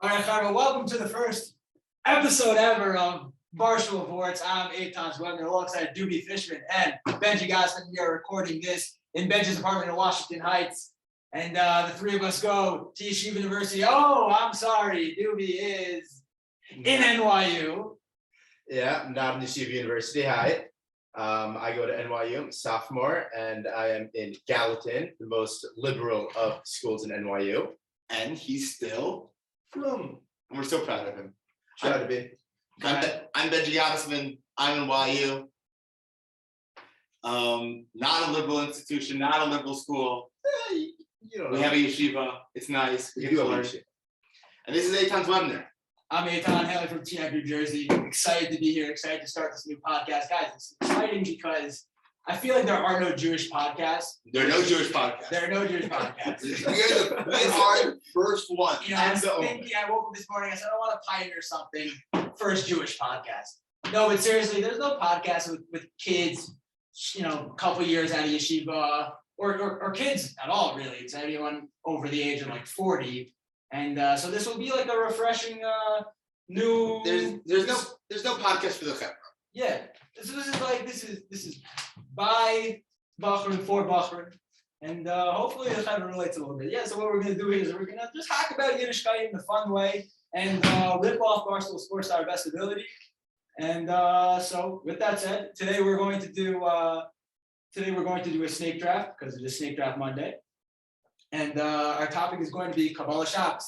All right, Chevra, welcome to the first episode ever of BarShul Vorts. I'm Eitan's Webner alongside Dodi Fishman and Benji Gossman. We are recording this in Benji's apartment in Washington Heights. And the three of us go to Yeshiva University. Oh, I'm sorry, Dodi is in NYU. Yeah, I'm not in Yeshiva University. Hi. I go to NYU, I'm a sophomore, and I am in Gallatin, the most liberal of schools in NYU. And he's still from, and we're so proud of him. Try to be. I'm Benji Gossman, I'm in YU. Not a liberal institution, not a liberal school. We have a yeshiva, it's nice. We do have a yeshiva. And this is Eitan's Webner. I'm Eitan, hailing from Teaneck, New Jersey. Excited to be here, excited to start this new podcast. Guys, it's exciting because I feel like there are no Jewish podcasts. There are no Jewish podcasts. There are no Jewish podcasts. we are the first one. You know, I was thinking, I woke up this morning, I said, I want to pioneer something, first Jewish podcast. No, but seriously, there's no podcast with kids, you know, a couple years out of yeshiva, or kids at all, really. It's anyone over the age of like 40. And so this will be like a refreshing new. There's no podcast for the Chevra. Yeah, this is by Bachrin for Bachrin, and hopefully the Chevra relates a little bit. Yeah, so what we're gonna do here is we're gonna just talk about Yiddishkeit in a fun way and rip off BarShul Vorts to our best ability. And so with that said, today we're going to do a snake draft because it is Snake Draft Monday. And our topic is going to be Kabbalas Shabbos.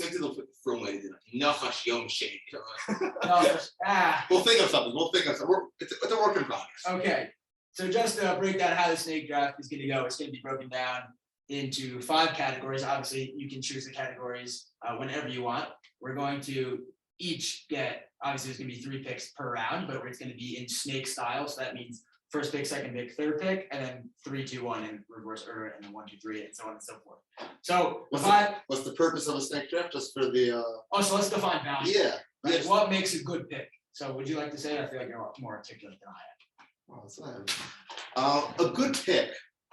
We'll think of something. It's a work in progress. Okay, so just to break down how the snake draft is going to go, it's going to be broken down into 5 categories. Obviously, you can choose the categories whenever you want. We're going to each get, obviously, there's going to be 3 picks per round, but it's going to be in snake style. So that means first pick, second pick, third pick, and then 3, 2, 1 in reverse order, and then 1, 2, 3, and so on and so forth. So what's the purpose of a snake draft? Just for the so let's define value. Yeah. Right? Yes. What makes a good pick? So would you like to say it? I feel like you're more articulate than I am. Oh, that's nice.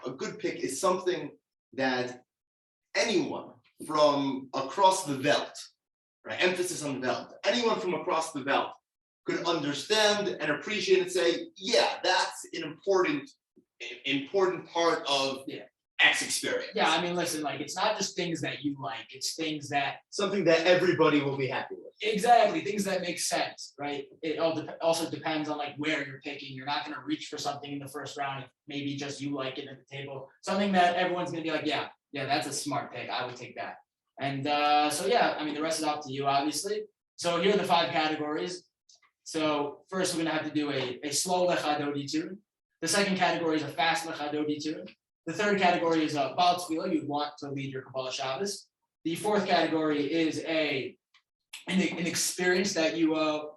A good pick is something that anyone from across the Welt, right? Emphasis on Welt. Anyone from across the Welt could understand and appreciate and say, yeah, that's an important part of X experience. Yeah, I mean, listen, like it's not just things that you like, it's things that Something that everybody will be happy with. exactly things that make sense, right? It also depends on like where you're picking. You're not going to reach for something in the first round if maybe just you like it at the table. Something that everyone's going to be like, yeah, that's a smart pick. I would take that. And so yeah, I mean, the rest is up to you, obviously. So here are the 5 categories. So first, we're going to have to do a slow Lecha Dodi tune. The second category is a fast Lecha Dodi tune. The third category is a Baal Tefillah. You'd want to lead your Kabbalas Shabbos. The fourth category is an experience that you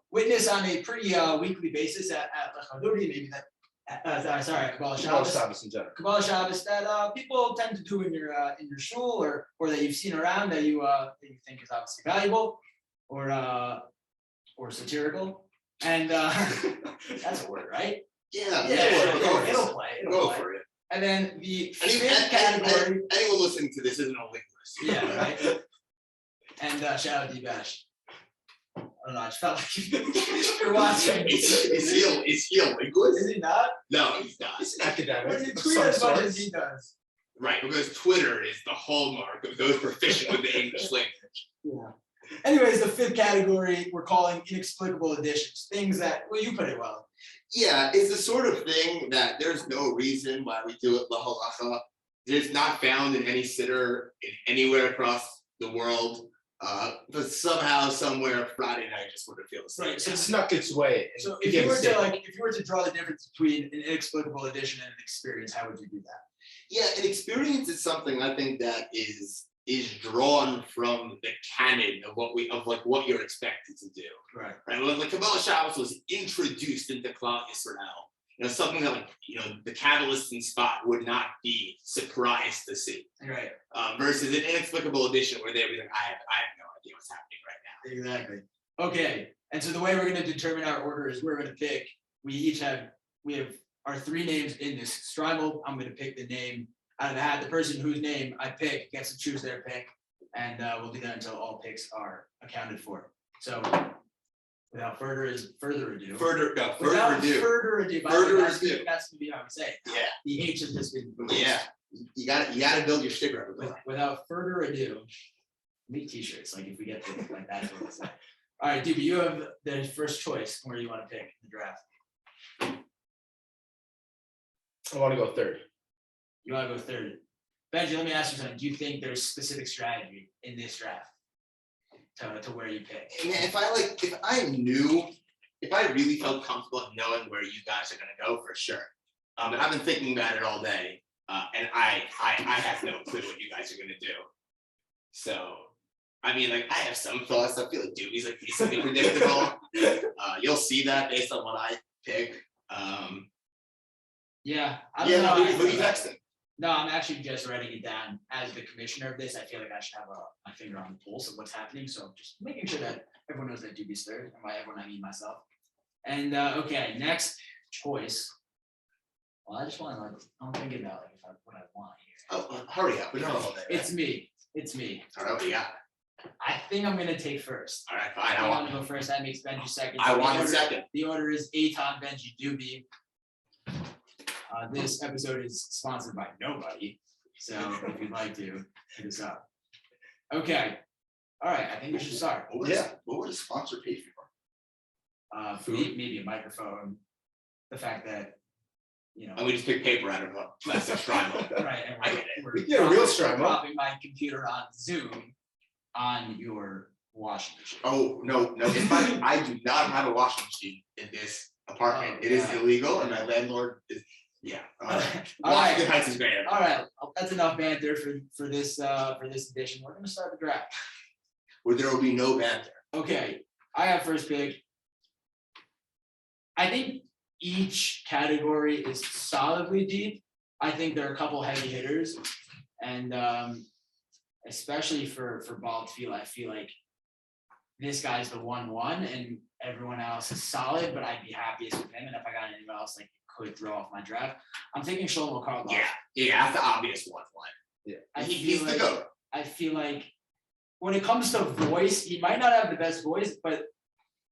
witness on a pretty weekly basis at Lecha Dodi, maybe that Kabbalas Shabbos in general. Kabbalas Shabbos that people tend to do in your shul or that you've seen around that you think is obviously valuable or satirical. And that's a word, right? Yeah. It'll play. Go for it. And then the fifth category. Anyone listening to this isn't a linguist. Yeah, right. And shout out to Bash. I don't know. I just felt like you're watching. Is he a linguist? Is he not? No, he's not. He's an academic. But he tweets as much as he does. Right, because Twitter is the hallmark of those proficient with the English language. Yeah. Anyways, the fifth category we're calling inexplicable additions. Things that, well, you put it well. Yeah, it's the sort of thing that there's no reason why we do it lahalacha. It's not found in any sitter anywhere across the world. But somehow, somewhere, Friday night just sort of feels the same. Right, so It snuck its way. So if you were to draw the difference between an inexplicable addition and an experience, how would you do that? Yeah, an experience is something I think that is drawn from the canon of what you're expected to do. Right. Right. When like Kabbalas Shabbos was introduced into Klal Yisrael, something that the Kabbalists in spot would not be surprised to see. Right. Versus an inexplicable addition where they'd be like, I have no idea what's happening right now. Exactly. Okay. And so the way we're going to determine our order is we're going to pick. We have our 3 names in this struggle. I'm going to pick the name out of the hat. The person whose name I pick gets to choose their pick. And we'll do that until all picks are accounted for. So without further ado. Further ado. Without further ado. That's gonna be how we say it. Yeah. The H has just been. Yeah. You gotta build your sticker, everybody. Without further ado, make t-shirts, like if we get to like that's what it's like. All right, Doobie, you have the first choice where you want to pick in the draft. I want to go third. You want to go third. Benji, let me ask you something. Do you think there's specific strategy in this draft to where you pick? And if I really felt comfortable knowing where you guys are gonna go for sure. And I've been thinking about it all day, and I have no clue what you guys are gonna do. So, I mean, like I have some thoughts. I feel like Doobie's like decently predictable. You'll see that based on what I pick. Yeah. I Yeah, don't know. who are you texting? No, I'm actually just writing it down. As the commissioner of this, I feel like I should have my finger on the pulse of what's happening. So just making sure that everyone knows that Doobie's third, and by everyone I mean myself. And okay, next choice. Well, I just want to I'm thinking about what I want here. Oh, hurry up. We don't know all day. It's me. All right, what do you got? I think I'm gonna take first. All right, fine. I want to go first. That makes Benji second. I The want order- second. The order is Eitan, Benji, Doobie. This episode is sponsored by nobody, so if you'd like to hit us up. Okay. All right. I think we should start. What would a sponsor pay for? Maybe a microphone. The fact that And we just pick paper out of a plastic straw. right. And I get it. we're We get a real strong one. dropping my computer on Zoom on your washing machine. Oh, no, I do not have a washing machine in this apartment. Oh, It is yeah. illegal, and my landlord is, All right. Washington Heights is great. All right. That's enough banter for this edition. We're gonna start the draft. Where there will be no banter. Okay, I have first pick. I think each category is solidly deep. I think there are a couple heavy hitters, and especially for Baal Tefillah, I feel like this guy's the 1-1, and everyone else is solid. But I'd be happiest with him, and if I got anyone else, like could throw off my draft. I'm thinking Shlomo Karloff. Yeah, that's the obvious one. He's the GOAT. I feel like when it comes to voice, he might not have the best voice, but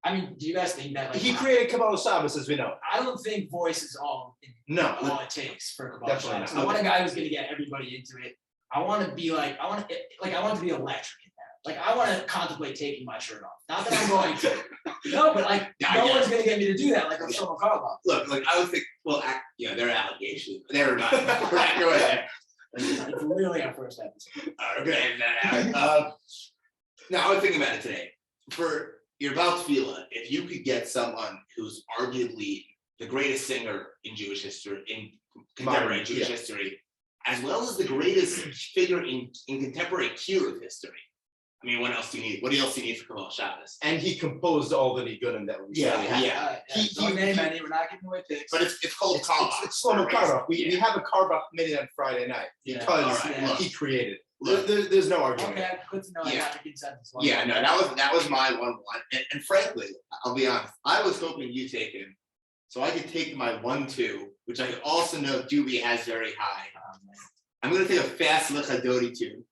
I mean, do you guys think that like He created Kabbalas Shabbos, as we know. I don't think voice is all it takes for Kabbalas Definitely Shabbos. not. I want a guy who's gonna get everybody into it. I want to be like I want to be electric in that. Like I want to contemplate taking my shirt off. Not that I'm going to. No, but like no one's gonna get me to do that. Like I'm Shlomo Karloff. Look, like I would think, there are allegations. Never mind. We're not going there. It's really our first episode. Okay, now I was thinking about it today. For your Baal Tefillah, if you could get someone who's arguably the greatest singer in Jewish history, in contemporary Jewish history, as well as the greatest figure in contemporary Kiruv history. I mean, what else do you need? What else do you need for Kabbalas Shabbos? And he composed all the Nigunim that we Yeah. We're not giving away picks. But it's called Kabbalah. It's Shlomo Karloff. We have a carve-up committee on Friday night because he created it. There's no argument. Okay, good to know. I got the consensus. Yeah, no, that was my 1-1. And frankly, I'll be honest, I was hoping you take him so I could take my 1-2, which I also know Doobie has very high. I'm going to take a fast Lecha Dodi tune.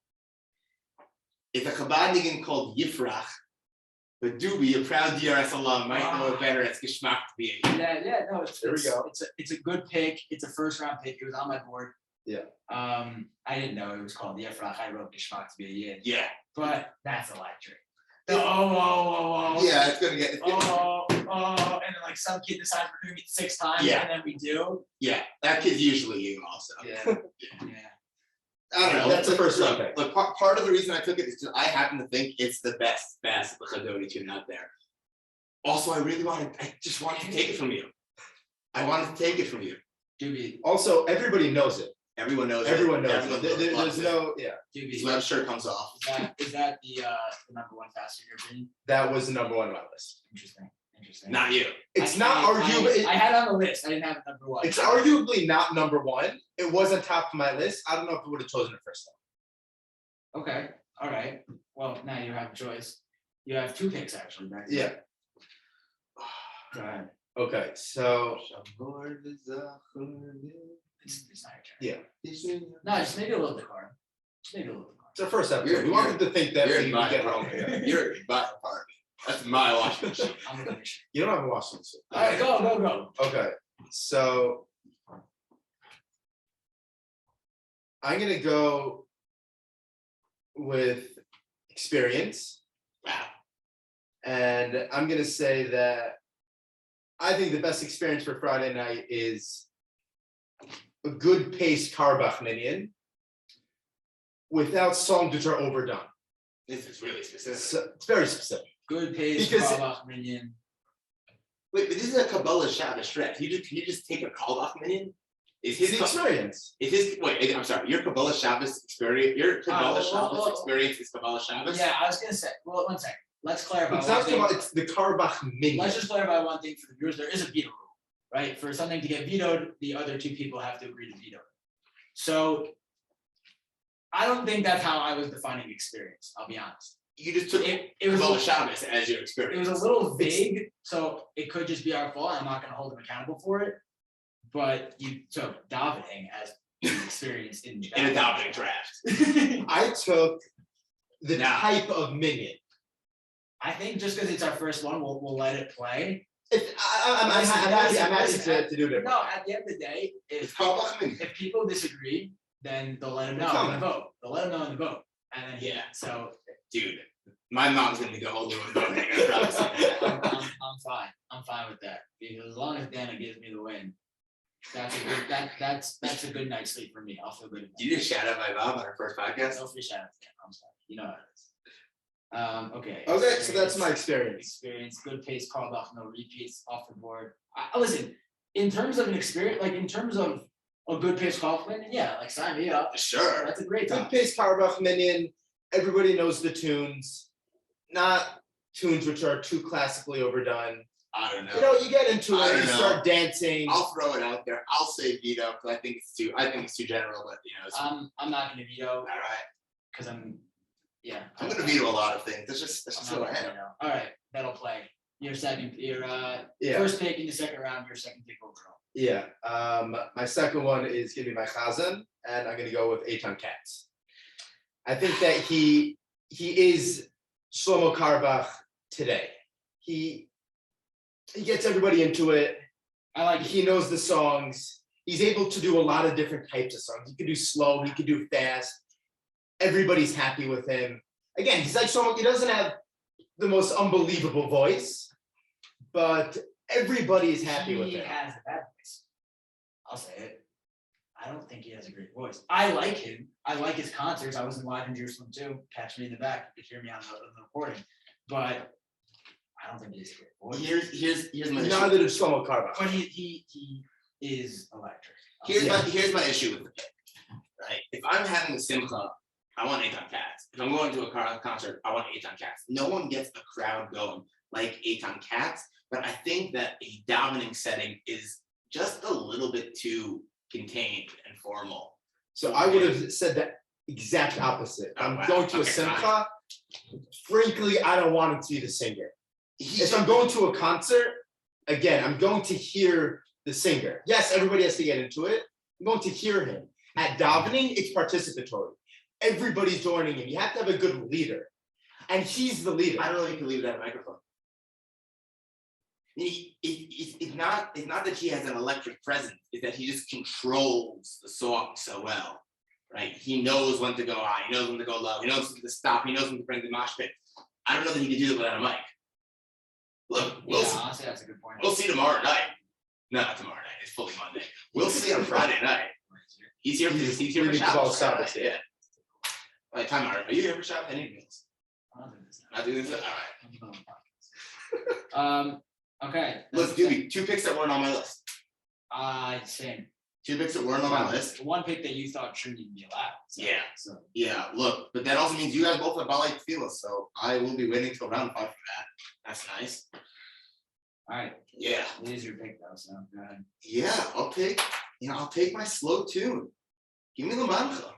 It's a Chabadnigan called Yifrach, but Doobie, a proud DRS alum, might know it better. It's Geschmack to be. Yeah, no, There we go. It's a good pick. It's a first round pick. It was on my board. Yeah. I didn't know it was called Yifrach. I wrote Geschmack to be a Yid. Yeah. But that's electric. Yeah, it's gonna get. And then like some kid decides we're doing it 6 times, and then we do. Yeah, that kid's usually you also. Yeah. I don't know. That's the first round pick. Look, part of the reason I took it is because I happen to think it's the best Chadodi tune out there. Also, I just wanted to take it from you. I wanted to take it from you. Doobie. Also, everybody knows it. Everyone knows Everyone it. knows it. There's no, Doobie. So that shirt comes off. Is that the number one fast in your opinion? that was the number 1 on my list. Interesting. Not you. It's not arguably. I had it on the list. I didn't have it number 1. It's arguably not number 1. It wasn't top of my list. I don't know if I would have chosen it first though. Okay. All right. Well, now you have a choice. You have 2 picks actually, right? Yeah. Go ahead. Okay, so It's not your turn. yeah. No, just maybe a little bit hard. Just maybe a little bit hard. It's our first episode. We want them to think that we get wrong. You're in my apartment. That's my washing machine. I'm gonna make sure. You don't have a washing machine. All right, go. Okay, so I'm gonna go with experience. Wow. And I'm gonna say that I think the best experience for Friday night is a good paced Karbach minion without songs which are overdone. This is really specific. So it's very specific. Good pace, Because- Kabbalas minion. Wait, but this is a Kabbalas Shabbos stretch. Can you just take a callback minion? Is It's his the experience. wait, I'm sorry, your Kabbalas Shabbos experience, your Kabbalas well, Shabbos experience is Kabbalas Shabbos? Yeah, I was gonna say, well, one second, let's clarify. It's one not thing. about, it's the Karbach minion. Let's just clarify one thing for the viewers, there is a veto rule, right? For something to get vetoed, the other two people have to agree to veto it. So I don't think that's how I was defining experience, I'll be honest. You just took It was, Kabbalas a- Shabbos as your it experience. was a little vague, so it could just be our fault, I'm not gonna hold them accountable for it. But you took davening as an experience in. In a dominating draft. I took the Nah. type of minion. I think just because it's our first one, we'll let it play. I'm happy to do that. No, at the end of the day, It's if Kabbalas minion. if people disagree, then they'll let them know in the vote. They'll let them know in the vote. And then, Yeah. so Dude, my mom's gonna go all the way voting. I promise you. I'm fine. I'm fine with that. Because as long as Dana gives me the win, that's a good, that's a good night's sleep for me. I'll feel good. You just shout out my mom on her first podcast. No free shout outs, Dan. I'm sorry. You know how it is. Okay. Okay, so that's my experience. Experience, good pace, called off, no repeats, off the board. Listen, in terms of an experience, like in terms of a good pace call win, yeah, like sign me up. Sure. That's a great Good time. pace Karbach minion. Everybody knows the tunes, not tunes which are too classically overdone. I don't know. You know, you get into I it, don't you know. start dancing. I'll throw it out there. I'll say veto because I think it's too general, but it's I'm not gonna veto all right. because I'm I'm gonna veto a lot of things. That's just I'm who not I gonna am. veto. All right, that'll play. Your Yeah, first pick in the second round, your second pick overall. yeah. My second one is gonna be my Chazan, and I'm gonna go with Eitan Katz. I think that he is Shlomo Karbach today. He gets everybody into it. I like it. He knows the songs. He's able to do a lot of different types of songs. He could do slow, he could do fast. Everybody's happy with him. Again, he's like someone, he doesn't have the most unbelievable voice, but everybody is happy with He him. has a bad voice. I'll say it. I don't think he has a great voice. I like him. I like his concerts. I was live in Jerusalem too. Catch me in the back. You can hear me on the recording. But I don't think he has a great voice. Here's my issue. Neither did Shlomo Karbach. But he is electric. Here's my issue with the pick. Right. If I'm having a simcha, I want Eitan Katz. If I'm going to a concert, I want Eitan Katz. No one gets a crowd going like Eitan Katz, but I think that a davening setting is just a little bit too contained and formal. So I would have said the exact opposite. Oh, I'm wow. going to a Okay, simcha. Frankly, I don't want to see the singer. He If I'm going to a concert, again, I'm going to hear the singer. Yes, everybody has to get into it. I'm going to hear him. At davening, it's participatory. Everybody's joining him. You have to have a good leader. And he's the leader. I don't know if you can leave that microphone. It's not that he has an electric presence, it's that he just controls the song so well, right? He knows when to go high, he knows when to go low, he knows when to stop, he knows when to bring the mosh pit. I don't know that he can do that without a mic. Look, Yeah, honestly, that's a good point. we'll see tomorrow night. No, not tomorrow night, it's fully Monday. We'll see on Friday night. He's here for Really Shabbos. Kabbalas Shabbos, Yeah. Wait, time out. Are you here for Shabbos? I need meals. I don't think it's Not doing this? All right. Okay. Let's do 2 picks that weren't on my list. Same. 2 picks that weren't on my list. One pick that you thought shouldn't even be allowed. Yeah. So Yeah, look, but that also means you guys both have Baal Tefillah, so I will be waiting till round 5 for that. That's nice. all right, Yeah. it is your pick though, so go ahead. Yeah, I'll take my slow tune. Give me the mancha.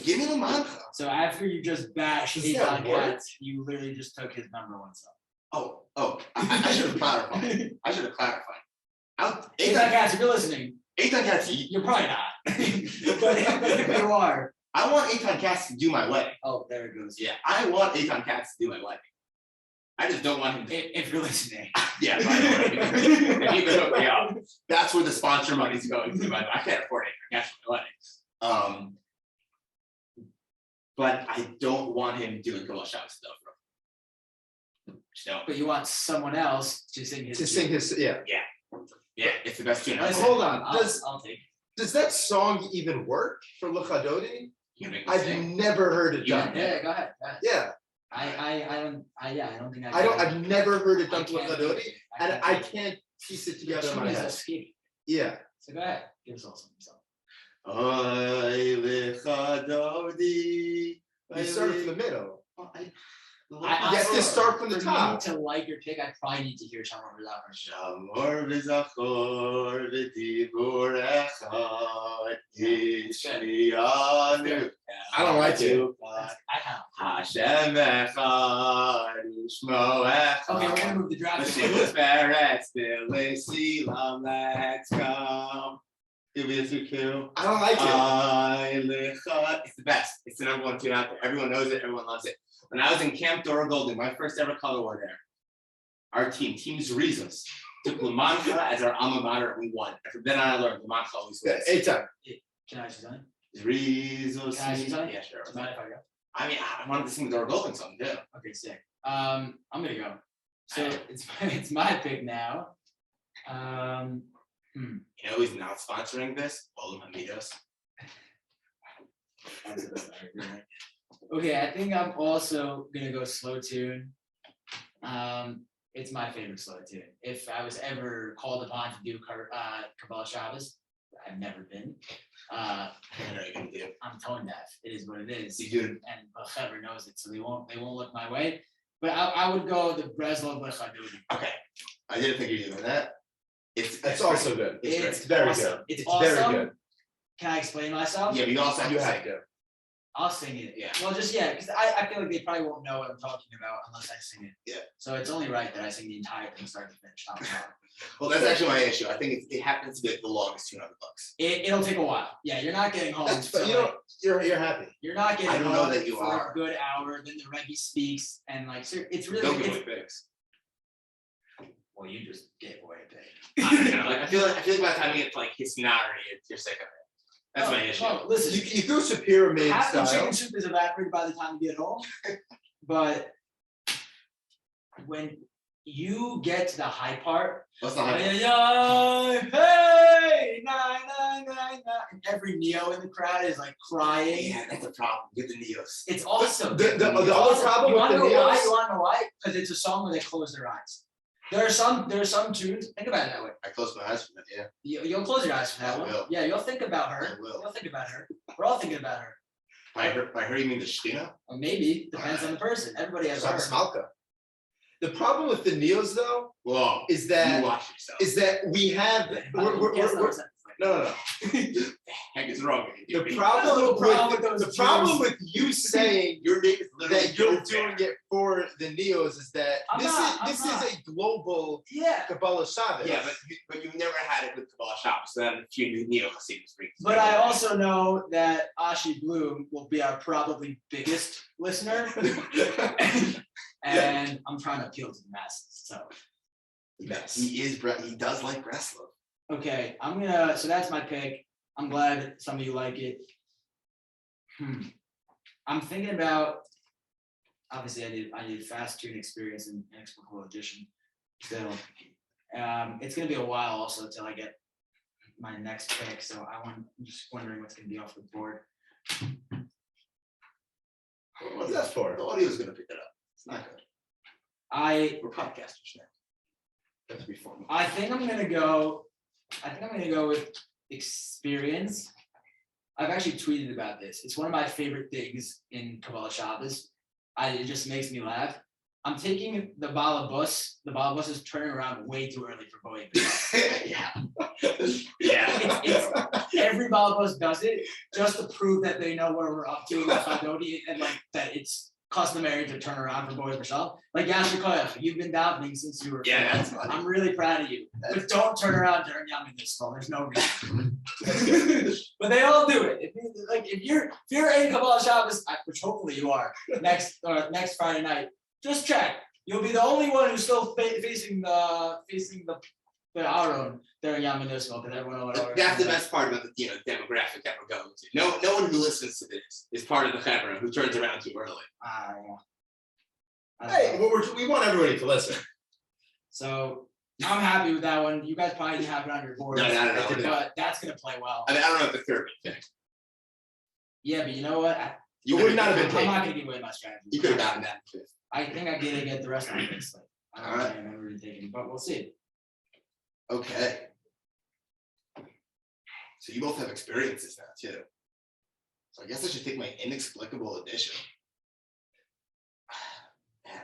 Give me the mancha. So after you just bashed Does that Eitan work? Katz, you literally just took his number one song. I should have clarified. Eitan Eitan Katz, if you're listening, Katz, you're probably not. But if you are, I want Eitan Katz to do my wedding. Oh, there it goes. Yeah, I want Eitan Katz to do my wedding. I just don't want him to. If you're listening. Yeah, by the way, if you could hook me up, that's where the sponsor money's going to. I can't afford Eitan Katz for my wedding. But I don't want him doing Kabbalas Shabbos stuff. No. But you want someone else to sing his. Yeah. Yeah, it's the best tune. Listen, Hold on. I'll take it. Does that song even work for Lecha Dodi? You make me I've sing. never heard it done. Yeah, go ahead. Go ahead. Yeah, I don't think I've never heard it done to I Lecha can't do Dodi, it. and can't I do it. can't piece it The together in tune my is head. escaping. Yeah. So go ahead. Give us all some. Oy Lecha Dodi. You started from the middle. You I have to start from the for top. me to like your pick, I probably need to hear Shamar without her. Shamor v'zachor v'dibur echad yishlianu. I don't like it. I have. Hashem echad u'shmo echad. Okay, we're gonna move the draft. L'shivus beretz v'le'silam, let's come. Give me a kill. I don't like it. Ay Lecha. It's the best. It's the number one tune out there. Everyone knows it. Everyone loves it. When I was in Camp Dora Golden, my first ever color war there, our Team Zrizos, took Lamancha as our alma mater and we won. From then on, I learned Lamancha always wins. Eitan. Can I say something? Zrizos. Can I say something? Yeah, sure. Do you mind if I go? I mean, I wanted to sing the Dora Golden song too. Okay, sick. I'm gonna go. So it's my pick now. You know who's not sponsoring this? Olam Amidos. Okay, I think I'm also gonna go slow tune. It's my favorite slow tune. If I was ever called upon to do Kabbalas Shabbos, I've never been. I know you can do. I'm tone deaf. It is what it is. You do. And Chevra knows it, so they won't look my way. But I would go the Breslov Lecha Dodi. Okay. I didn't think you were doing that. It's also good. It's very awesome. good. It's very awesome. good. Can I explain myself? Yeah, but you also have You to have say. to. I'll sing it. Yeah. Well, just because I feel like they probably won't know what I'm talking about unless I sing it. Yeah. So it's only right that I sing the entire thing start to finish. Top to bottom. Well, that's actually my issue. I think it happens to be the longest tune on the books. It'll take a while. Yeah, you're not getting home. That's till, but you're happy. you're not getting I don't home know that you for are. a good hour. Then the Rebbe speaks and it's really. Don't give away picks. Well, you just gave away a bit. I feel like by the time you get to like Hisnari, you're sick of it. That's my issue. Well, listen, You go to pyramid half the style. chicken soup is evaporated by the time you get home. But when you get to the high part, Let's not have hey, and every Neo in the crowd is like crying. Yeah, that's the problem. Get the Neos. It's awesome. The It's other awesome. problem You with wanna the know why? Neos- You want to know why? Because it's a song where they close their eyes. There are some tunes. Think about it that way. I closed my eyes from it, yeah. You'll close your eyes for that I one. will. Yeah, you'll think about her. I will. You'll think about her. We're all thinking about her. By her you mean the Shtina? Or maybe depends on the person. Everybody has Some her. Smalka. The problem with the Neos though Whoa. is You that watch yourself. we have we're no. Heck is wrong with you? The problem with you saying Your name is literally that you're Joe doing Fair. it for the Neos is that I'm not. this is a global Yeah. Kabbalas Shabbos. Yeah, but you've never had it with Kabbalas Shabbos, so then a few new Neo Hasidics freaks. But I also know that Ashi Bloom will be our probably biggest listener. And I'm trying to appeal to the masses. So he does like Breslov. okay, so that's my pick. I'm glad some of you like it. I'm thinking about obviously I did fast tune experience in Inexplicable Tradition. So it's gonna be a while also till I get my next pick. So I'm just wondering what's gonna be off the board. What's that for? The audio's gonna pick it up. It's not good. We're podcasters now. That's be fun. I think I'm gonna go with experience. I've actually tweeted about this. It's one of my favorite things in Kabbalas Shabbos. It just makes me laugh. I'm taking the Baal bus. The Baal bus is turning around way too early for Boeing. Yeah. Every Baal bus does it just to prove that they know where we're up to with Dodi and like that it's customary to turn around for boys Michelle. Like Yasser Koyach, you've been davening since you were. Yeah, four. that's funny. I'm really proud of you. But don't turn around during Yom Nisfal. There's no reason. But they all do it. If you're in Kabbalah Shabbos, which hopefully you are next Friday night, just check. You'll be the only one who's still facing the Aron during Yom Nisfal, because everyone will. That's the best part about the demographic that we're going to. No one who listens to this is part of the Chevra who turns around too early. Hey, we want everybody to listen. So I'm happy with that one. You guys probably didn't have it on your board. No. But that's gonna play well. I mean, I don't know if the third thing. Yeah, but you know what? You would not have been I'm taken. not gonna give away my strategy. You could have gotten that in fifth. I think I did get the rest of this. I don't All right. think I remember taking, but we'll see. Okay. So you both have experiences now too. So I guess I should take my inexplicable edition. Man,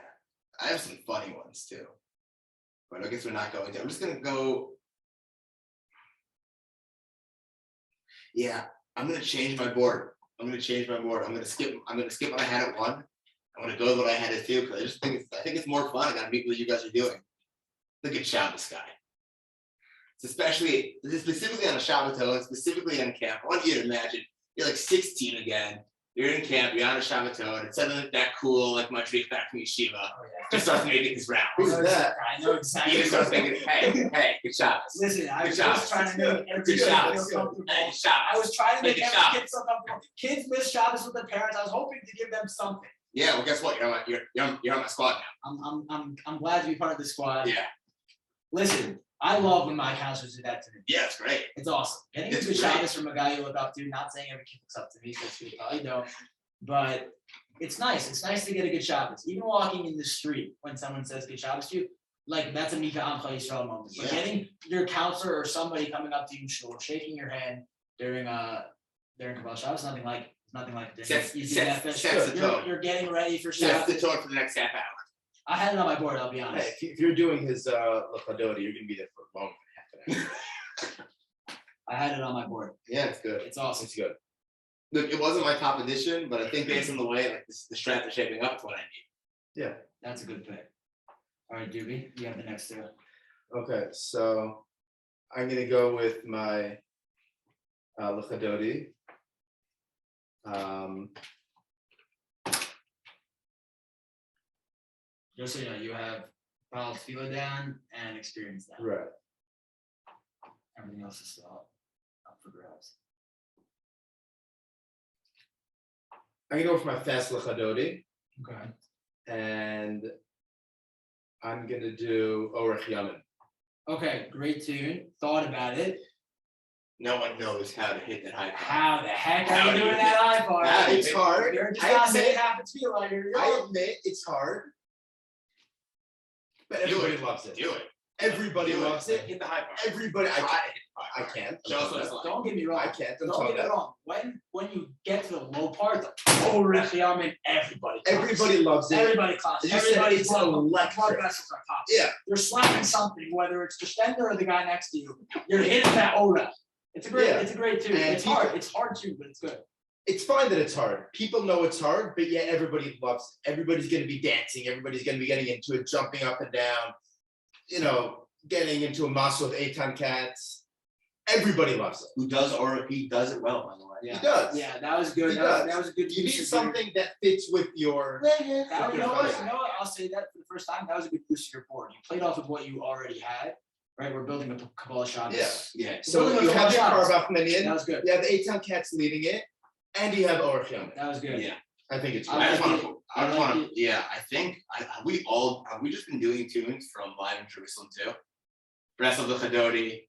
I have some funny ones too. But I guess we're not going to. I'm just gonna go. Yeah, I'm gonna change my board. I'm gonna skip what I had at 1. I'm gonna go with what I had at 2 because I just think it's more fun. I gotta meet what you guys are doing. Look at Shabbos guy. Specifically on a Shabbaton, specifically on camp. I want you to imagine you're like 16 again. You're in camp, you're on a Shabbaton, and suddenly that cool, like Madrik back from Yeshiva, just starts making his rounds. Who's that? I know exactly. You just start thinking, hey, good Shabbos. Listen, I Good was job. just trying to make everybody Good job. feel comfortable. Hey, Shabbos. I was trying to make Make it every Shabbos. kid feel comfortable. Kids miss Shabbos with their parents. I was hoping to give them something. Yeah, well, guess what? You're on my squad now. I'm glad to be part of the squad. Yeah, Listen, I love when my counselors do that to me. yeah, it's great. It's awesome. Getting It's into great. Shabbos from a guy you look up to, not saying every kid looks up to me, because you probably don't. But it's nice. It's nice to get a good Shabbos. Even walking in the street when someone says good Shabbos to you, like that's a Mika Amcha Yisrael moment. But Yeah. getting your counselor or somebody coming up to you in shul, shaking your hand during Kabbalah Shabbos, nothing like it. Sets You do sets- that, sets the tone. you're getting ready for Sets the Shabbos. tone for the next half hour. I had it on my board, I'll be Hey, honest. if you're doing his Lecha Dodi, you're gonna be there for a long half an hour. I had it on my board. Yeah, it's good. It's awesome. It's good. Look, it wasn't my top edition, but I think based on the way like the strats are shaping up, it's what I need. Yeah. That's a good pick. All right, Doobie, you have the next two. Okay, so I'm gonna go with my Lecha Dodi. Just so you know, you have Baal Tefillah down and experience down. Right. Everything else is still up for grabs. I'm gonna go for my fast Lecha Dodi, Okay. and I'm gonna do Orech Yamin. Okay, great tune. Thought about it. No one knows how to hit that high. How the heck How are do you you doing hit- that high bar? It's hard. You're just I not admit- saying half a tefillah. I admit it's hard, but Do everybody it. loves it. Do it. Everybody Do it. loves it. Hit the high bar. Everybody, Try to hit the high I bar. can't. Show us what it's like. Don't get me wrong. I can't. I'm Don't telling get me you. wrong. When you get to the low part, everybody claps. Everybody loves it. Everybody claps. As you said, Everybody's it's blood electric. vessels are popping. Yeah. You're slapping something, whether it's the stender or the guy next to you. You're hitting that ora. It's a great. Yeah. It's a great tune. And It's hard. It's hard too, but it's good. It's fine that it's hard. People know it's hard, but yet everybody loves it. Everybody's gonna be dancing. Everybody's gonna be getting into it, jumping up and down. Getting into a muscle with Eitan cats. Everybody loves it. Who does or he does it well, by the way. Yeah. He does. Yeah, that was good. He That does. was a good. You need use of something that fits with your. That, you with know your what? vibe. You know what? I'll say that for the first time. That was a good use of your board. You played off of what you already had. Right, we're building a Kabbalah Shabbos. Yeah. Yeah. So Building a you have your Kabbalah Shabbos. carve out That minion. was good. You have the Eitan cats leading it, and you have Orech Yamin. That was good. Yeah. I think it's I great. I just like want it. to. I I just like want to. Yeah, I think have we just been doing tunes from live in Jerusalem too? Rest of the Chadodi,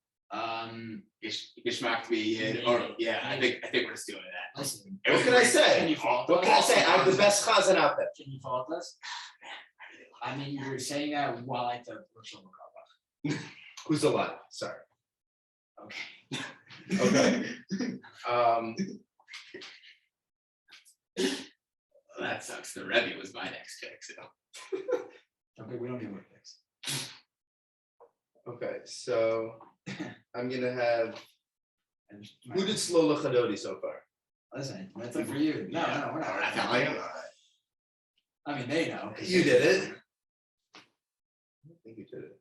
Gishmak to be in, or yeah, I think we're just doing that. Listen, What can I can say? you fault What us? can I say? I have the best chazan out there. Can you fault us? I mean, you're saying that while I took Roshel Makaba. Who's alive? Sorry. Okay. Okay. Well, that sucks. The Rebbe was my next pick, so. Okay, we don't do more picks. Okay, so I'm gonna have. And Who did slow Lecha Dodi so far? Listen, that's it for you. No, we're All right, not. I am. I mean, they know. 'cause You they did know. it. I don't think you did it.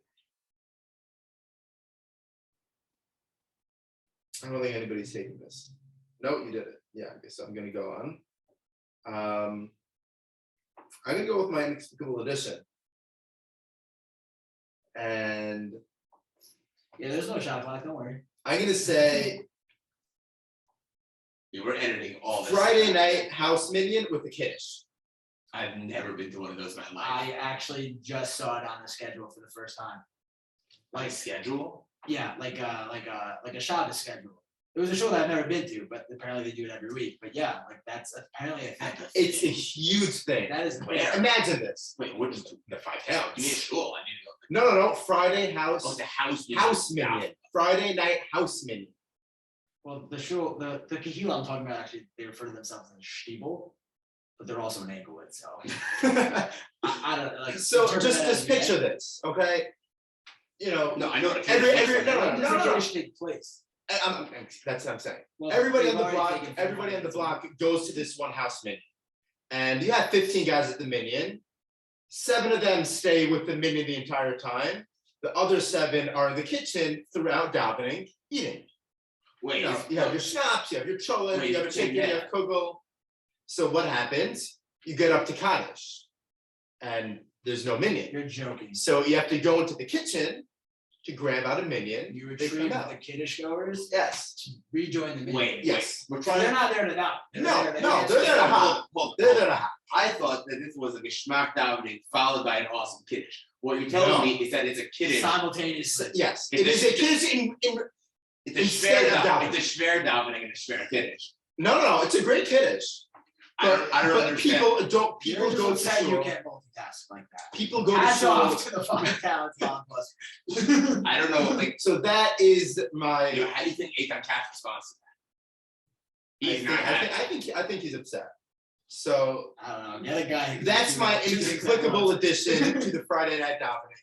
I don't think anybody's taking this. No, you did it. Yeah, I guess I'm gonna go on. I'm gonna go with my Inexplicable Edition. And Yeah, there's no shot clock, don't worry. I'm gonna say You were editing all this. Friday night house minion with the kiddish. I've never been to one of those in my life. I actually just saw it on the schedule for the first time. My schedule? Yeah, like a Shabbos schedule. It was a show that I've never been to, but apparently they do it every week. But yeah, like that's apparently a thing. It's a huge thing. That is Where? Imagine this. Wait, what is the 5 towns? Give me a shul. I need to go. No. Friday house. Oh, the house. House minion. Friday night house minion. Well, the show, the kahila I'm talking about, actually, they refer to themselves as Stiebel, but they're also an Englewood, so. I don't like. So interpret just that as you picture get. this, okay? You know, No, I know what a Every- kiddish every- is. no, When does the no. Kiddush take place? that's what I'm saying. Well, Everybody they've on the already block, taken everybody on the 15 block goes to this one house minion. And you have 15 guys at the minion. 7 of them stay with the minion the entire time. The other 7 are in the kitchen throughout davening, eating. Wait, You know, you have your schnapps, you have your cholent, Wait, you have but chicken, then, you have kugel. So what happens? You get up to Kaddish and there's no minion. You're joking. So you have to go into the kitchen to grab out a minion. You they retrieve come out. the Kiddush goers Yes. to rejoin the meeting. wait, Yes. We're So trying they're to. not there to now. No, they're there to hop. Hold on. They're there to hop. I thought that this was a geschmack davening followed by an awesome kiddish. What you're telling No. me is that it's a kiddish. Simultaneously. Yes, It's it is a- a kiddish in It's a instead shver of davening. davening. It's a shver davening and a shver kiddish. no, it's a great kiddish. I don't But understand. people You're just go to upset you shul. can't multitask like that. People go to Hats shul. off to the fucking talents, God bless. I don't know. Like, So that is my. you know, how do you think Eitan Katz responds to that? He's not I happy. think he's upset. So I don't know, get a guy. who can that's do my two things at inexplicable once. addition to the Friday night davening,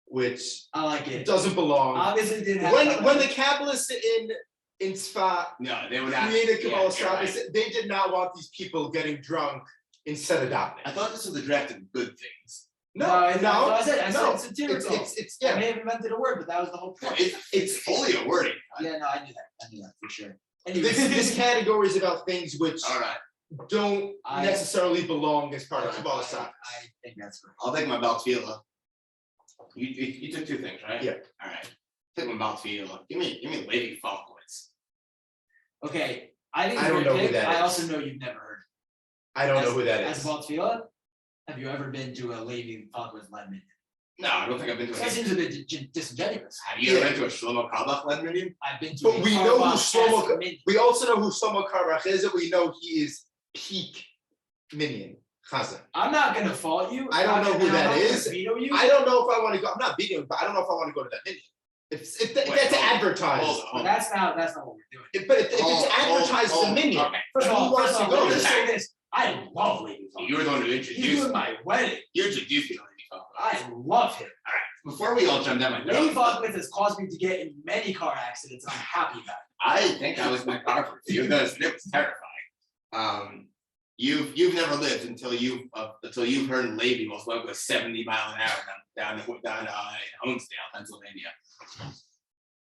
which I like it. doesn't belong. Obviously didn't have. When the Kabbalists in Tzfat No, they would not. created yeah, Kabbalas, you're right. they did not want these people getting drunk instead of davening. I thought this was the draft of good things. No, I said no, satirical. it's I yeah. may have invented a word, but that was the whole point. It's fully a wording. Yeah, no, I knew that for sure. Anyway, This category is about things which All right, don't I- necessarily belong as part of I Kabbalas. I think that's right. I'll take my Baal Tefillah. You took 2 things, right? Yeah. All right. Take my Baal Tefillah. Give me Levi Falkowitz. Okay, I think I it's a don't great know who pick. that I is. also know you've never heard. I don't know who that As is. Baal Tefillah, have you ever been to a Levi Falkowitz led meeting? No, I don't think I've been to That a. seems a bit disingenuous. Have you ever been to a Shlomo Kalbach led meeting? I've been to But a we know who Carlebach-esque Shlomo- minion. We also know who Shlomo Karach is, and we know he is peak minion Chazan. I'm not gonna fault you. I don't know who I'm that not gonna is. Veto you. I don't know if I want to go. I'm not beating him, but I don't know if I want to go to that minion. If Wait, that's hold on, advertised, hold But on. that's not what we're doing. but if it's advertised as a minion, Okay. First of all, Who wants to go let me to just that? say this. I love Levi Falkowitz. You were the one who He's introduced. doing my wedding. You introduced me to Levi Falkowitz. I love him. Before we all jumped down my Levi throat, Falkowitz has caused me to get in many car accidents. I'm happy about it. I think I was in my car for a few minutes. It was terrifying. You've never lived until you've heard Levi most likely go 70 mile an hour down Honesdale, Pennsylvania.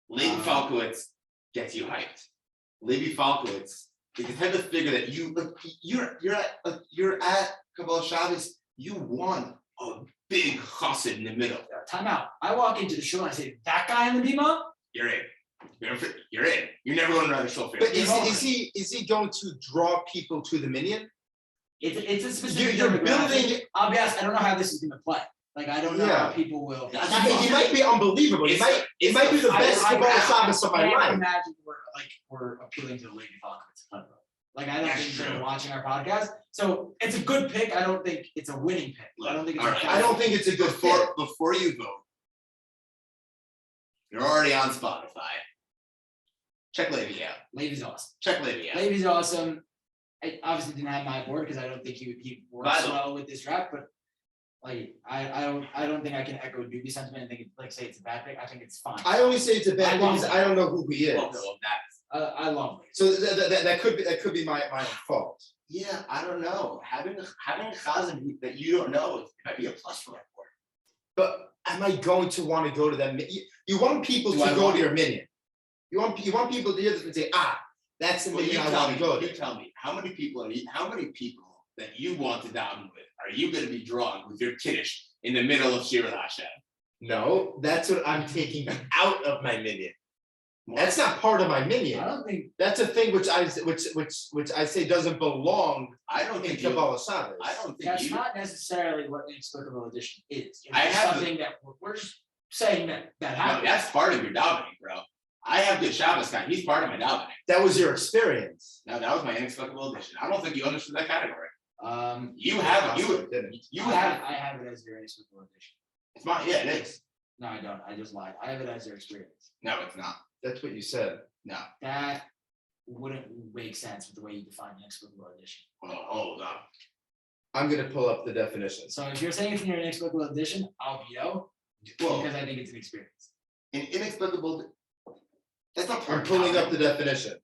Levi Falkowitz gets you hyped. Levi Falkowitz is the type of figure that you're at Kabbalas Shabbos. You want a big chassid in the middle. Time out. I walk into the show and I say, that guy in the bima? You're in. You're in. You're never going to another show. but is he going to draw people to the minion? It's a specific You're demographic. building. I'll be honest, I don't know how this is gonna play. Like, I don't know how Yeah. people will. He might be unbelievable. It It's might be the I- best I- Kabbalas Shabbos of my I life. can't imagine we're appealing to the Lady Falkowitz. Like, I don't That's think they're true. watching our podcast. So it's a good pick. I don't think it's a winning pick. I don't think it's. All right. I don't think it's a good fit. Before you vote, you're already on Spotify. Check Levi out. Levy's awesome. Check Levi out. Levy's awesome. I obviously didn't have my board because I don't think he works Vital. well with this draft, but like I don't think I can echo Doobie's sentiment and think like say it's a bad pick. I think it's fine. I only say it's a bad I love because it. I don't know who he is. Well, that's I love it. So that could be my own fault. Yeah, I don't know. Having a chazan that you don't know might be a plus for that board. But am I going to want to go to that? You want people Do I to go want to your minyan. You want people to hear this and say, that's the Well, you minyan I tell want me. to go You to. tell me. How many people that you want to daven with are you going to be drawing with your kiddush in the middle of Shir Hashem? No, that's what I'm taking out of my minyan. That's not part of my I minyan. don't think, That's a thing which I say doesn't belong I don't in think you. Kabbalas Shabbos. I don't think that's you. not necessarily what Inexplicable Edition is. It's I just have something that we're just saying that No, happens. that's part of your davening, bro. I have good Shabbos time. He's part of my davening. That was your experience. Now that was my inexplicable addition. I don't think you understood that category. You I have also didn't. you I have. have it as your Inexplicable Edition. It's my yeah, it is. No, I don't. I just lied. I have it as your experience. No, it's not. That's what you said. No. That wouldn't make sense with the way you define Inexplicable Edition. Well, hold on. I'm gonna pull up the definition. So if you're saying it's in your Inexplicable Edition, I'll veto Well, because I think it's an experience. an inexplicable. That's not part I'm of pulling davening. up the definition.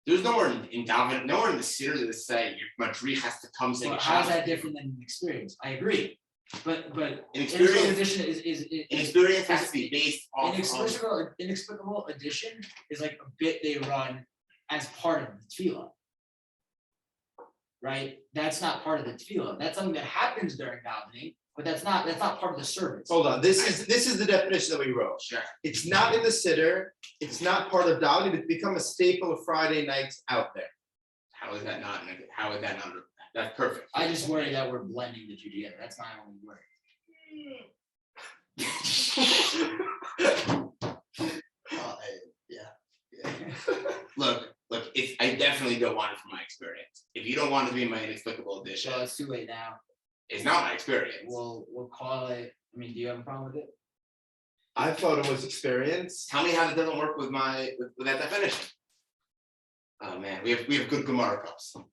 There's nowhere in davening, nowhere in the sitters that say your madrich has to come sing Well, a how's Shabbos. that different than an experience? I agree, but An Inexplicable experience, Edition an experience has to be based off of. Inexplicable Edition is like a bit they run as part of the tefillah. Right? That's not part of the tefillah. That's something that happens during davening, but that's not part of the service. Hold on, this is the definition that we wrote. Sure. It's not in the sitter, it's not part of davening, it's become a staple of Friday nights out there. How is that not? How is that not? That's perfect. I just worry that we're blending the two together. That's my only worry. Yeah. Look. If I definitely don't want it from my experience. If you don't want it to be my inexplicable edition, So it's too late now. it's not my experience. We'll call it. I mean, do you have a problem with it? I thought it was experience. Tell me how it doesn't work with with that definition. Oh man, we have good Gemara cups. Of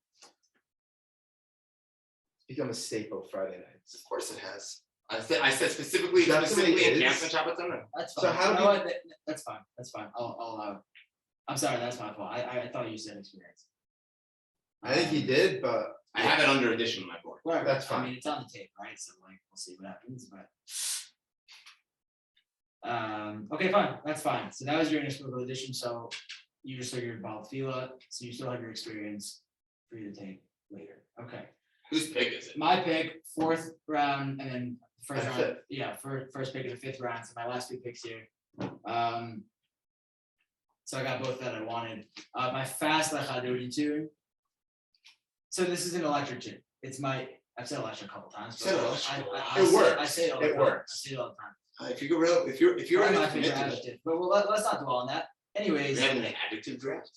Become a staple of Friday nights. course it has. I said specifically That's the way it in is. Jansen Shabbaton. That's So fine. how You do know you- what? That's fine. That's fine. I'll I'm sorry. That's my fault. I thought you said experience. I think he did, but I have it under addition on my board. Whatever. That's I fine. mean, it's on the tape, right? So like, we'll see what happens. But okay, fine. That's fine. So that was your inexplicable edition. So you just took your Baal Tefillah. So you still have your experience for you to take later. Okay. Whose pick is it? My pick, 4th round, and then first And round. fifth. Yeah, first pick of the 5th round. So my last 2 picks here. So I got both that I wanted. My fast Lecha Dodi tune. So this is an electric tune. It's I've said electric a couple times. But Said electric. I It say- works. I say it all the It time. works. I say it all the time. If you're Probably ready my to commit favorite to it, adjective. But let's not dwell on that. we Anyways, have an adjective draft.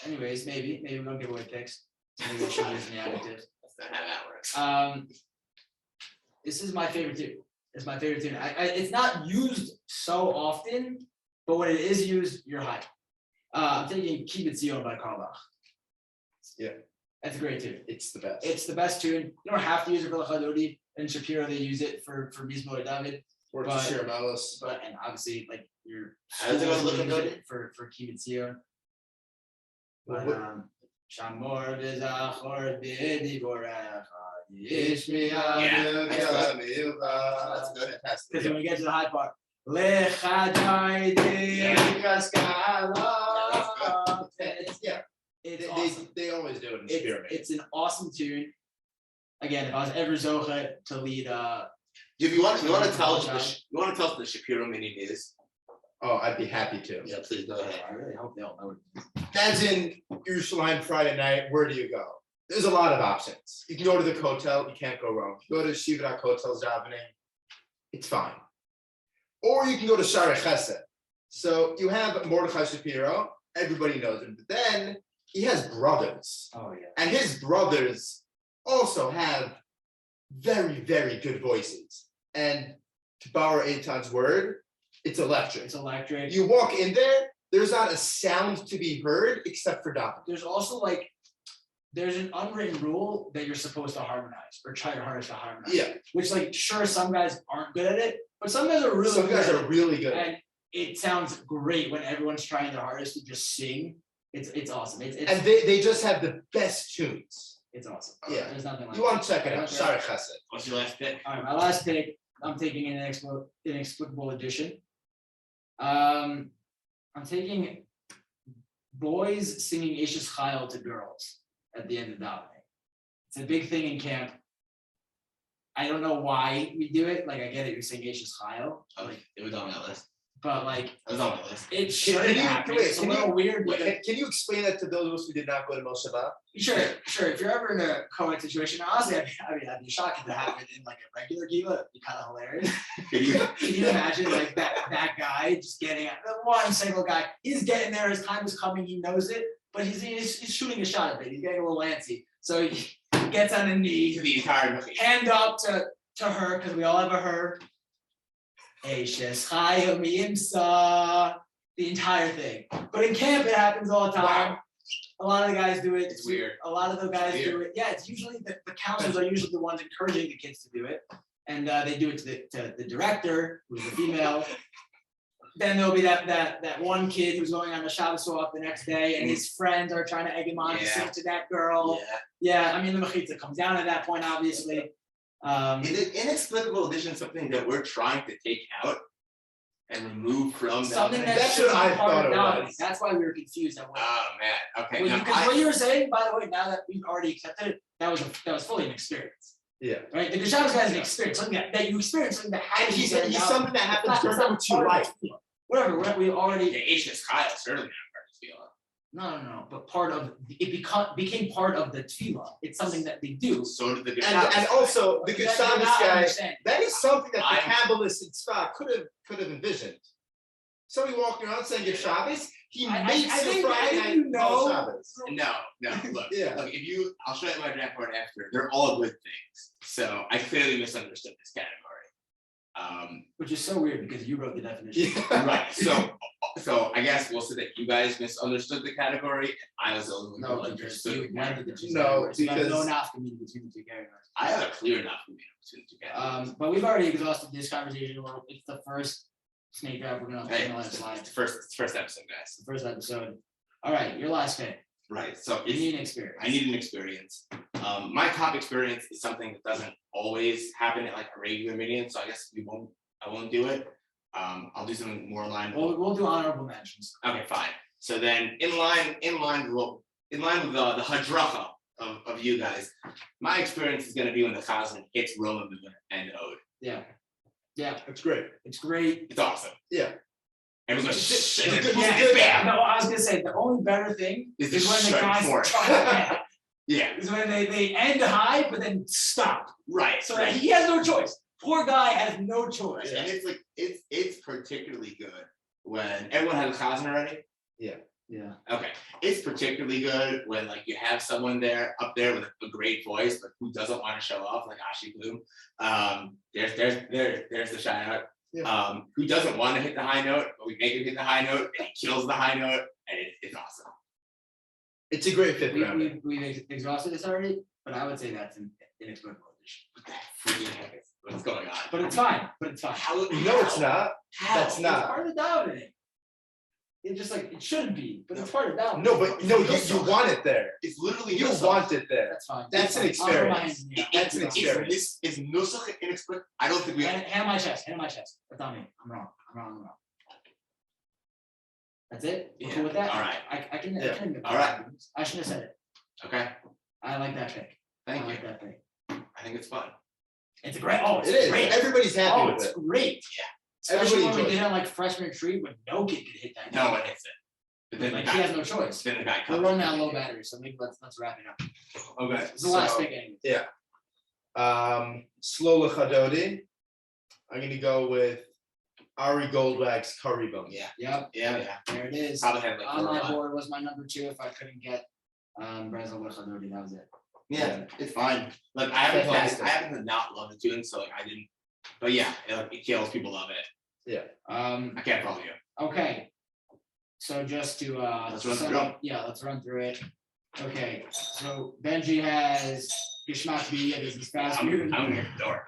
maybe we don't give away picks. Maybe we should use the adjectives. That's not how that works. This is my favorite tune. It's my favorite tune. It's not used so often, but when it is used, you're hyped. I'm taking Keep It Zion by Kabbalas. Yeah. That's a great tune. it's the best. It's the best tune. You don't have to use it for Lecha Dodi. In Shapiro, they use it for Mizmor David. Works but- to share malice. But and obviously, like your How does it go, schools Lecha use Dodi? it for Keep It Zion. Well, But what- Shamor v'zachor b'divorecha yishmiya. Yeah, That's good. fantastic. Because when we get to the high part, Lecha Dodi Kaskala. Yeah, It's awesome. they always do it in Spearmint. It's an awesome tune. Again, if I was ever Zocha to lead If you want to tell us Apologize. what the Shapiro meaning is, Oh, I'd be happy to. yeah, please go ahead. I really hope they all know it. As in Yerushalayim Friday night, where do you go? There's a lot of options. You can go to the Kotel, you can't go wrong. You go to Shivra Kotel's davening, it's fine. Or you can go to Shara Chesed. So you have Mordechai Shapiro, everybody knows him, but then he has brothers. Oh yeah. And his brothers also have very, very good voices. And to borrow Eitan's word, it's electric. It's electric. You walk in there, there's not a sound to be heard except for davening. There's also there's an unwritten rule that you're supposed to harmonize or try your hardest to harmonize. Yeah, Which sure, some guys aren't good at it, but some guys are really some good guys at are it. really good. And it sounds great when everyone's trying their hardest to just sing. It's awesome. It's And they just have the best tunes. It's awesome. Yeah. There's nothing like You want to check it I out. don't Sorry, Chesed. What's your last pick? All right, my last pick, I'm taking an inexplicable edition. I'm taking boys singing Ishes Chayil to girls at the end of davening. It's a big thing in camp. I don't know why we do it. Like, I get it, you're saying Ishes Chayil, Oh, it was on my list. but like, It was on my list. it shouldn't you- happen. wait, It's a can little you- weird. Wait, Because, can you explain that to those of us who did not go to Moshe Bar? sure. If you're ever in a co-ed situation, honestly, I'd be shocked if it happened in like a regular Giva. It'd be kind of hilarious. Can you imagine like that guy just getting at the one single guy? He's getting there. His time is coming. He knows it, but he's shooting a shot at it. He's getting a little antsy. So he gets on a knee, To the entire movie. hand up to her because we all have a her. Eishes Chayil Miyimsa, the entire thing. But in camp, it happens all the time. A lot of the guys do it. It's weird. A lot of the guys It's do it. Yeah, it's usually the counselors are usually the ones encouraging the kids to do it, and they do it to the director, who's a female. Then there'll be that one kid who's going on the Shabbos walk the next day, and his friends are trying to egg him on to sing to that girl. Yeah. Yeah, I mean the mechitza comes down at that point, obviously. Is it Inexplicable Edition something that we're trying to take out and remove from Something davening? that That's should what I be part thought of it davening. was. That's why we were confused. Oh man, okay. Well, now because what you were saying, by the way, now that we've already accepted it, that was fully an experience, Yeah. right? The Shabbos guy is an experience, something that you experience, something that And happens. he's during davening. something that happens It's during not what you part of like. the tefillah. Whatever, we already. the Ashes Kyle certainly not part of the tefillah. No, but part of it became part of the tefillah. It's something that they do. So did the good And also the You're Shabbos not guy, understanding. that is something that the I'm- Kabbalists in Spa could have envisioned. Somebody walking around saying Good Shabbos, he I makes the think Friday night you know- called Shabbos. No, look, Yeah. look, I'll show you my draft board after. They're all good things. So I clearly misunderstood this category. Which is so weird because you wrote the definition. Yeah. Right. So I guess we'll say that you guys misunderstood the category. And I was the only one No, who like understood. you blended the two No, categories. You have no because- nafkamina between the two categories. I have a clear enough between the two categories. But we've already exhausted this conversation. It's the first snake draft. We're gonna Hey, let it it's slide. the first episode, guys. The first episode. All right, your last pick. Right. So You need an experience. I need an experience. My top experience is something that doesn't always happen at like a regular meeting, so I guess I won't do it. I'll do something more in line. We'll do honorable mentions. Okay, fine. So then in line with the hadracha of you guys, my experience is gonna be when the chazan hits Roma and Ode. Yeah, That's great. it's great. It's awesome. Yeah. Everyone's It's like, good- shit, bam. No, I was gonna say the only better thing Is is the when the strike guys force. try to end. Yeah, Is when they end high but then stop. right. So that he has no choice. Poor guy has no choice. And it's like it's particularly good when everyone has a chazan already. Yeah. Okay, it's particularly good when like you have someone up there with a great voice, but who doesn't want to show off, like Ashi Bloom. There's the shout out. Yeah. Who doesn't want to hit the high note, but we make him hit the high note, and he kills the high note, and it's awesome. It's a great fifth rounder. We've exhausted this already, but I would say that's an inexplicable addition. What the freaking heck is what's going on? But it's fine. How? No, it's not. How? That's It's not. part of dominating. It just like it shouldn't be, but it's part of dominating. No, but no, you want it there. It's literally You nusach. want it there. That's fine. That's an I'll throw my experience. hands in the air. That's an I'll do that. experience. Is nusach inexplicable? I don't think we. Hand on my chest. Hand on my chest. That's on me. I'm wrong. That's it. We're Yeah, cool with that. all right. I can. Yeah. I can admit All that. right. I shouldn't have said it. Okay, I like that pick. thank I you. like that pick. I think it's fun. It's a great. Oh, it's It is. great. Everybody's happy Oh, with it's it. great. Everybody Especially when we enjoys did it on like freshman retreat when no kid could hit that. No one hits it. But then Like the he guy, has no choice. then the guy We're comes. running out of low battery, so maybe let's wrap it up. Okay. It's the last So- pick anyway. Slow Lecha Dodi. I'm gonna go with Ari Goldwag's Curry Bone. Yeah, Yep, yeah. there it is. Probably had like On my 4 or board was my number 2 if I couldn't get Brazil with Dodi, that was it. Yeah, it's fine. Like I Fantastic. happen to not love the tune, so like I didn't. But yeah, it kills. People love it. I can't follow you. Okay. So just to Let's run sum through up- yeah, let's run through it. Okay, so Benji has Gishmak B'Yid is his fast I'm dude. gonna hit the door.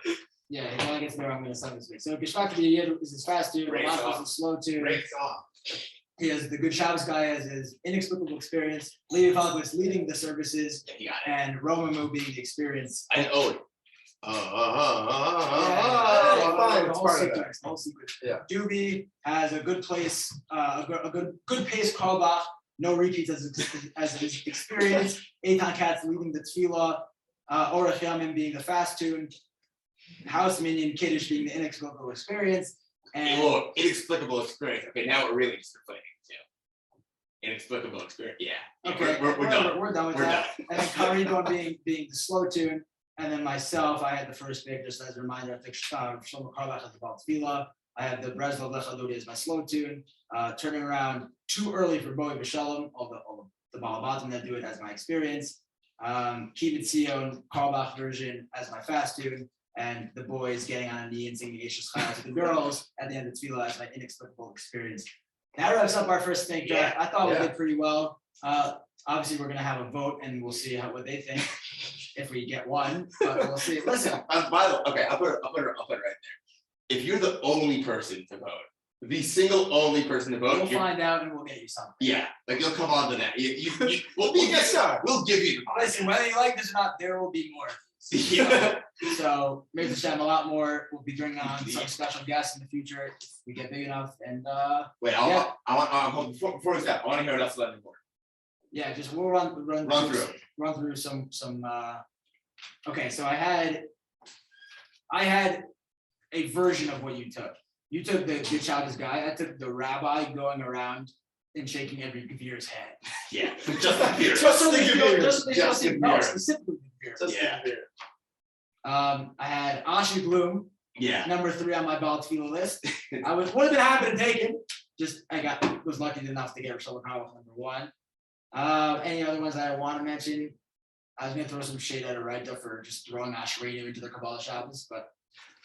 Yeah, if I gets there, I'm gonna sum this week. So Gishmak B'Yid is his fast dude, Race Ramach is off. his slow dude. Breaks off. He has the Good Shabbos guy as his Inexplicable Experience. Levi Falkowitz leading the services, Yeah, he got it. and Romamu being the experience. I owe it. Fine, The it's whole part of that. sequence, the whole sequence. Yeah. Doobie has a good place, a good pace callback, no repeats as his experience. Eitan Katz leading the tefillah, Orach Yamin being the fast tune, House Minion Kiddush being the Inexplicable Experience, and Whoa, inexplicable experience. Okay, now we're really just complaining too. Inexplicable experience. Yeah. okay, We're done. We're done with We're that. done. And then Karidon being the slow tune, and then myself, I had the first pick, just as a reminder, I took Shlomo Karlach as the Baal Tefillah. I had the Breslov Lecha Dodi as my slow tune, turning around too early for Bowie B'Shalom, all the Balabatim that do it as my experience. Kibbutz Zion, Karlach version as my fast tune, and the boys getting on a knee and singing Yeshus Chayil to the girls at the end of Tefillah as my Inexplicable Experience. That wraps up our first snake draft. I thought we did pretty well. Obviously, we're gonna have a vote, and we'll see what they think if we get one. But we'll see. Listen, By the way, okay, I'll put it right there. If you're the only person to vote, the single only person to vote, we'll find out, and we'll get you something. yeah, like you'll come on to that. We'll be a guest star. We'll give you. Listen, whether you like this or not, there will be more. Yeah. So maybe a lot more. We'll be bringing on some special guests in the future if we get big enough. And Wait, I want before we start, I want to hear what else is on the board. yeah, just we'll run through some. Okay, so I had a version of what you took. You took the Good Shabbos guy. I took the rabbi going around and shaking every Gavir's head. Yeah, just like here. Specifically Gavir. Yeah. I had Ashi Bloom, Yeah. number 3 on my Baal Tefillah list. I would have been happy to take him. Just was lucky enough to get Roshel Powell number 1. Any other ones that I want to mention? I was gonna throw some shade at Araita for just throwing Ashrenu into the Kabbalas Shabbos, but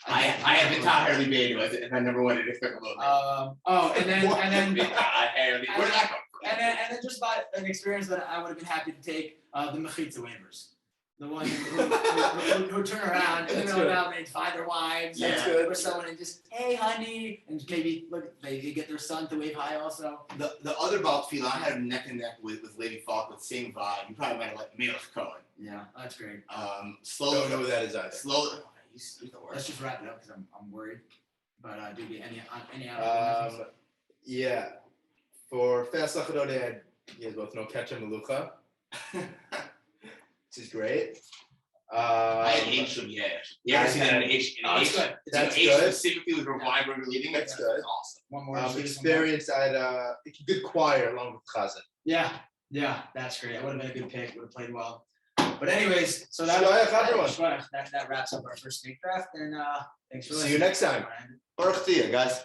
I have been taught Harley Bader as my number 1 inexplicable. and then Where did that come from? and then just about an experience that I would have been happy to take, the Mechitza waivers. The one who turn around in the middle of the night and find their wives or someone and just, hey honey, and maybe look, they get their son to wave hi also. The other Baal Tefillah, I had neck and neck with Lady Falk with same vibe. You probably might have liked Melech Cohen. Yeah, that's great. Slowly. Don't know who that is either. Slowly. He's the worst. Let's just wrap it up because I'm worried. But do you any other Yeah. For Fast Lachadode, you guys both know Ketcha Melucha. This is great. I had H from yeah. You ever seen that in H? Oh, it's good. That's H good. specifically with her vibe when we're leading. That's It's good. awesome. One more Experience at good choir along with Chazan. Yeah, that's great. That would have been a good pick. Would have played well. But anyways, so that wraps up our first snake draft. And thanks for listening. See you next time. Baruch Thea, guys.